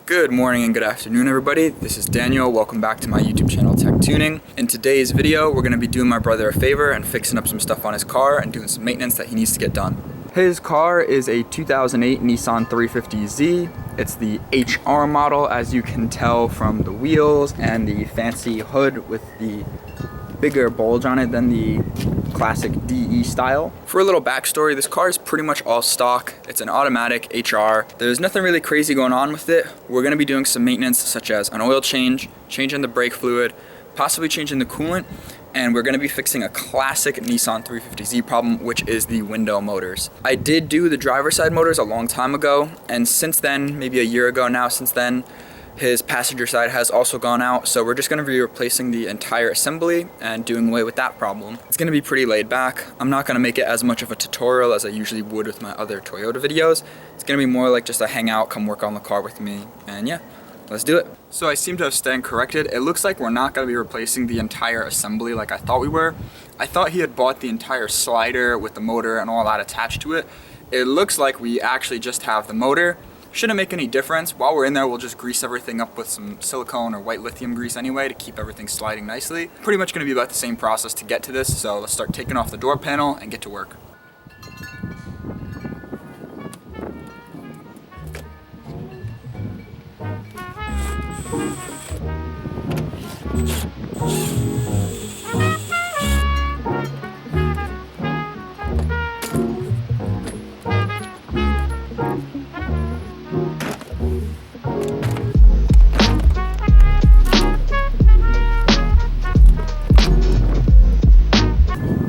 Good morning and good afternoon, everybody. This is Daniel. Welcome back to my YouTube channel, Tech Tuning. In today's video, we're going to be doing my brother a favor and fixing up some stuff on his car and doing some maintenance that he needs to get done. His car is a 2008 Nissan 350Z. It's the HR model, as you can tell from the wheels and the fancy hood with the bigger bulge on it than the classic DE style. For a little backstory, this car is pretty much all stock. It's an automatic HR. There's nothing really crazy going on with it. We're going to be doing some maintenance such as an oil change, changing the brake fluid, possibly changing the coolant, and we're going to be fixing a classic Nissan 350Z problem, which is the window motors. I did do the driver's side motors a long time ago, and since then, maybe a year ago now, his passenger side has also gone out, so we're just going to be replacing the entire assembly and doing away with that problem. It's going to be pretty laid back. I'm not going to make it as much of a tutorial as I usually would with my other Toyota videos. It's going to be more like just a hangout, come work on the car with me, and yeah, let's do it. So I seem to have stand corrected. It looks like we're not going to be replacing the entire assembly like I thought we were. I thought he had bought the entire slider with the motor and all that attached to it. It looks like we actually just have the motor. Shouldn't make any difference. While we're in there, we'll just grease everything up with some silicone or white lithium grease anyway to keep everything sliding nicely. Pretty much going to be about the same process to get to this, so let's start taking off the door panel and get to work.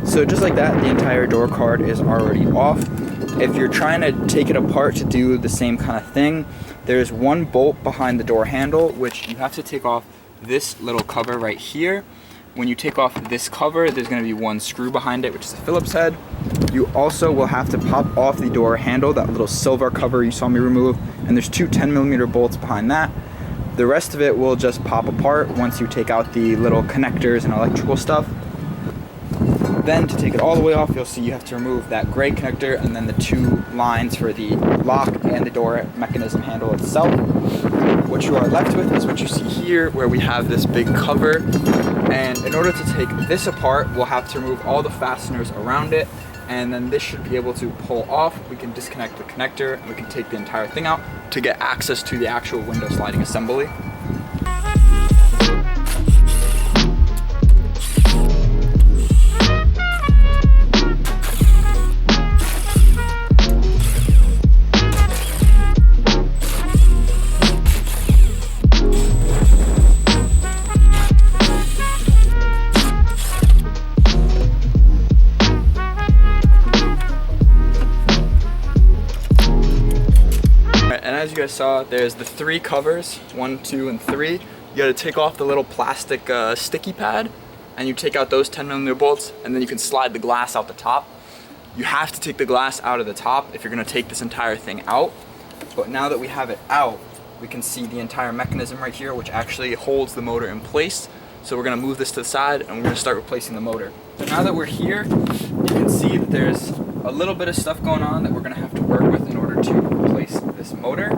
So just like that, the entire door card is already off. If you're trying to take it apart to do the same kind of thing, there's one bolt behind the door handle, which you have to take off this little cover right here. When you take off this cover, there's going to be one screw behind it, which is a Phillips head. You also will have to pop off the door handle, that little silver cover you saw me remove, and there's two 10mm bolts behind that. The rest of it will just pop apart once you take out the little connectors and electrical stuff. Then to take it all the way off, you'll see you have to remove that gray connector and then the two lines for the lock and the door mechanism handle itself. What you are left with is what you see here, where we have this big cover. And in order to take this apart, we'll have to remove all the fasteners around it. And then this should be able to pull off. We can disconnect the connector and we can take the entire thing out to get access to the actual window sliding assembly. And as you guys saw, there's the three covers, 1, 2, and 3. You gotta take off the little plastic sticky pad, and you take out those 10mm bolts, and then you can slide the glass out the top. You have to take the glass out of the top if you're gonna take this entire thing out. But now that we have it out, we can see the entire mechanism right here, which actually holds the motor in place. So we're gonna move this to the side, and we're gonna start replacing the motor. So now that we're here, you can see that there's a little bit of stuff going on that we're gonna have to work with in order to replace this motor.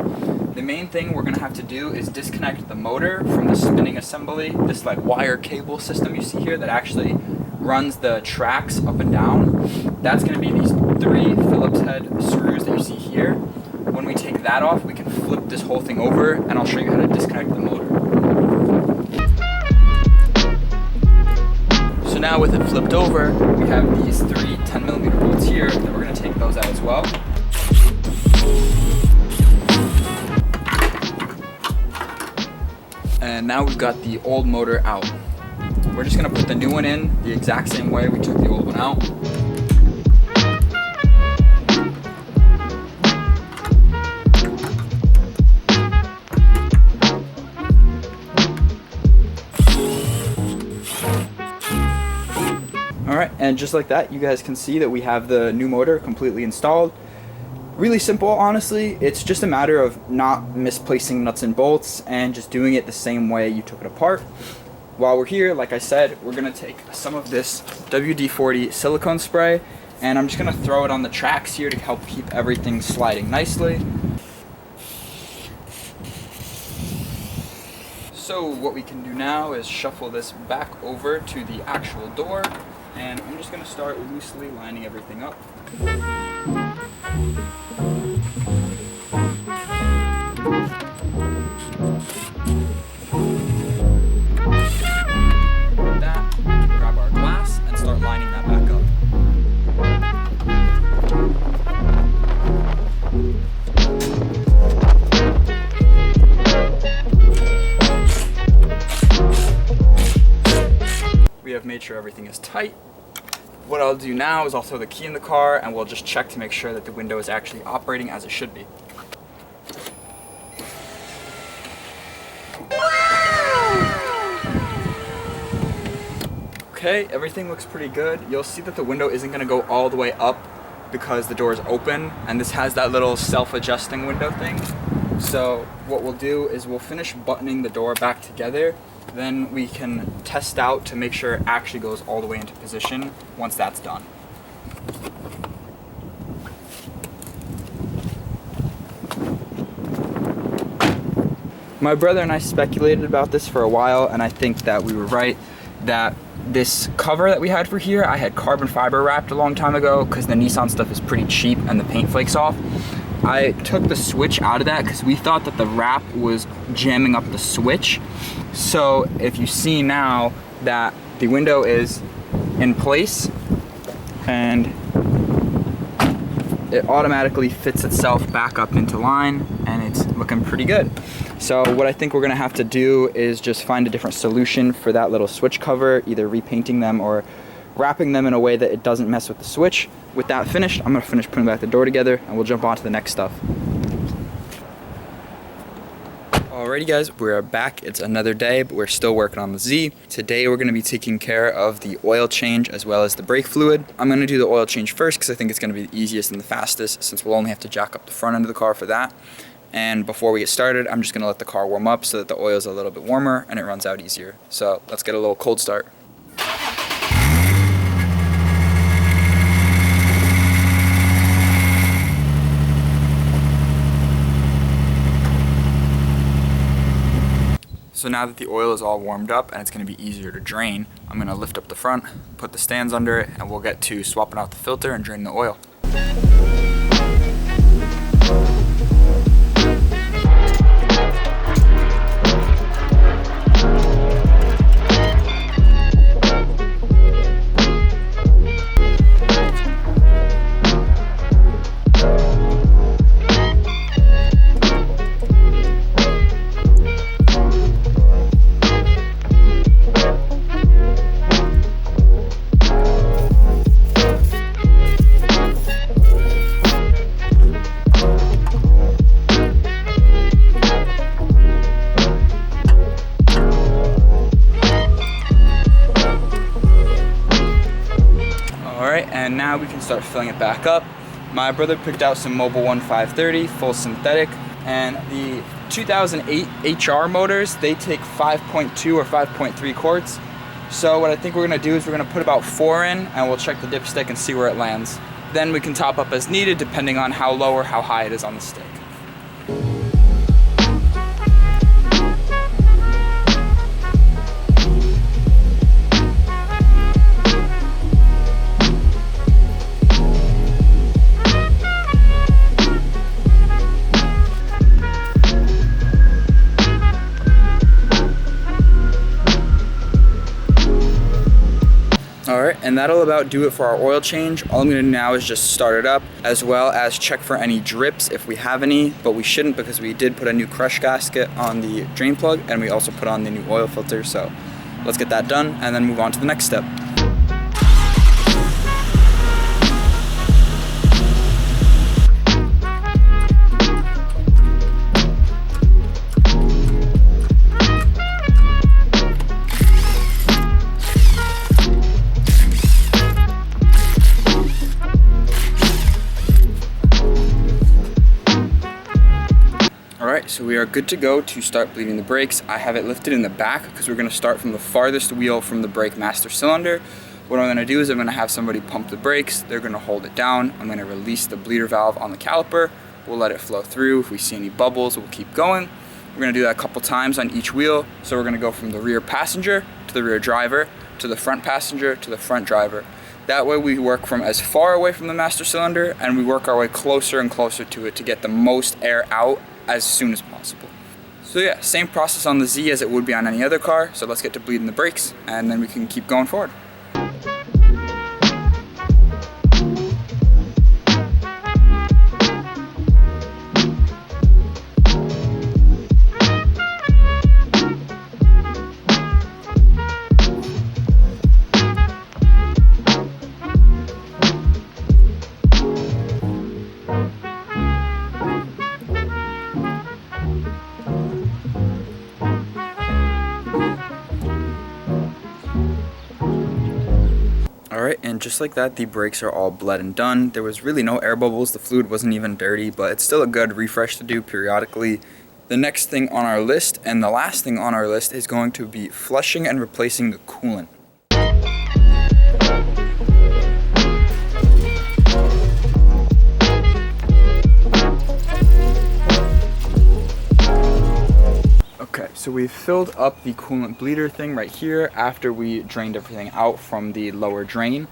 The main thing we're gonna have to do is disconnect the motor from the spinning assembly, this like wire cable system you see here that actually runs the tracks up and down. That's gonna be these 3 Phillips head screws that you see here. When we take that off, we can flip this whole thing over, and I'll show you how to disconnect the motor. So now with it flipped over, we have these 3 10mm bolts here that we're going to take those out as well. And now we've got the old motor out. We're just going to put the new one in the exact same way we took the old one out. Alright, and just like that, you guys can see that we have the new motor completely installed. Really simple, honestly. It's just a matter of not misplacing nuts and bolts and just doing it the same way you took it apart. While we're here, like I said, we're going to take some of this WD-40 silicone spray, and I'm just going to throw it on the tracks here to help keep everything sliding nicely. So what we can do now is shuffle this back over to the actual door, and I'm just going to start loosely lining everything up. That, grab our glass and start lining that back up. We have made sure everything is tight. What I'll do now is I'll throw the key in the car and we'll just check to make sure that the window is actually operating as it should be. Okay, everything looks pretty good. You'll see that the window isn't going to go all the way up because the door is open, and this has that little self-adjusting window thing. So what we'll do is we'll finish buttoning the door back together, then we can test out to make sure it actually goes all the way into position once that's done. My brother and I speculated about this for a while, and I think that we were right, that this cover that we had for here, I had carbon fiber wrapped a long time ago because the Nissan stuff is pretty cheap and the paint flakes off. I took the switch out of that because we thought that the wrap was jamming up the switch. So if you see now that the window is in place and it automatically fits itself back up into line, and it's looking pretty good. So what I think we're gonna have to do is just find a different solution for that little switch cover, either repainting them or wrapping them in a way that it doesn't mess with the switch. With that finished, I'm gonna finish putting back the door together and we'll jump on to the next stuff. Alrighty guys, we're back. It's another day, but we're still working on the Z. Today we're gonna be taking care of the oil change as well as the brake fluid. I'm gonna do the oil change first because I think it's gonna be the easiest and the fastest, since we'll only have to jack up the front end of the car for that. And before we get started, I'm just gonna let the car warm up so that the oil is a little bit warmer and it runs out easier. So let's get a little cold start. So now that the oil is all warmed up and it's going to be easier to drain, I'm going to lift up the front, put the stands under it, and we'll get to swapping out the filter and draining the oil. And now we can start filling it back up. My brother picked out some Mobil 1 530 full synthetic, and the 2008 HR motors, they take 5.2 or 5.3 quarts. So what I think we're gonna do is we're gonna put about 4 in, and we'll check the dipstick and see where it lands. Then we can top up as needed depending on how low or how high it is on the stick. Alright, and that'll about do it for our oil change. All I'm going to do now is just start it up, as well as check for any drips if we have any, but we shouldn't because we did put a new crush gasket on the drain plug, and we also put on the new oil filter. So let's get that done and then move on to the next step. Alright, so we are good to go to start bleeding the brakes. I have it lifted in the back because we're going to start from the farthest wheel from the brake master cylinder. What I'm going to do is I'm going to have somebody pump the brakes. They're going to hold it down. I'm going to release the bleeder valve on the caliper. We'll let it flow through. If we see any bubbles, we'll keep going. We're gonna do that a couple times on each wheel. So we're gonna go from the rear passenger to the rear driver to the front passenger to the front driver. That way we work from as far away from the master cylinder and we work our way closer and closer to it to get the most air out as soon as possible. So yeah, same process on the Z as it would be on any other car. So let's get to bleeding the brakes and then we can keep going forward. Alright, and just like that, the brakes are all bled and done. There was really no air bubbles, the fluid wasn't even dirty, but it's still a good refresh to do periodically. The next thing on our list, and the last thing on our list, is going to be flushing and replacing the coolant. Okay, so we've filled up the coolant bleeder thing right here after we drained everything out from the lower drain.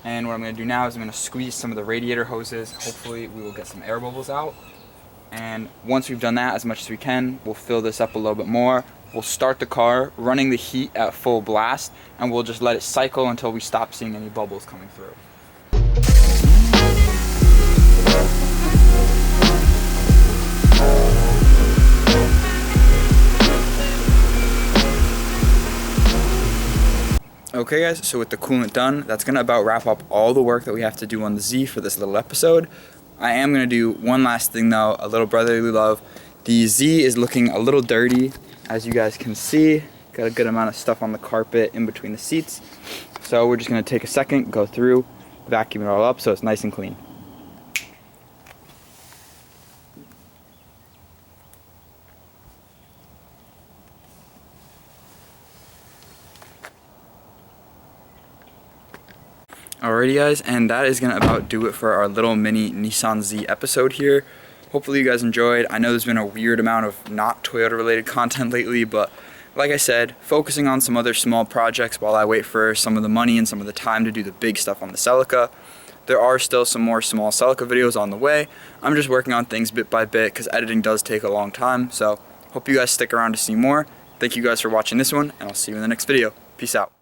And what I'm going to do now is I'm going to squeeze some of the radiator hoses. Hopefully we will get some air bubbles out. And once we've done that as much as we can, we'll fill this up a little bit more. We'll start the car running the heat at full blast and we'll just let it cycle until we stop seeing any bubbles coming through. Okay guys, so with the coolant done, that's going to about wrap up all the work that we have to do on the Z for this little episode. I am going to do one last thing though, a little brotherly love. The Z is looking a little dirty, as you guys can see. Got a good amount of stuff on the carpet in between the seats. So we're just going to take a second, go through, vacuum it all up so it's nice and clean. Alrighty guys, and that is going to about do it for our little mini Nissan Z episode here. Hopefully you guys enjoyed. I know there's been a weird amount of not Toyota related content lately, but like I said, focusing on some other small projects while I wait for some of the money and some of the time to do the big stuff on the Celica. There are still some more small Celica videos on the way. I'm just working on things bit by bit because editing does take a long time, so hope you guys stick around to see more. Thank you guys for watching this one, and I'll see you in the next video. Peace out.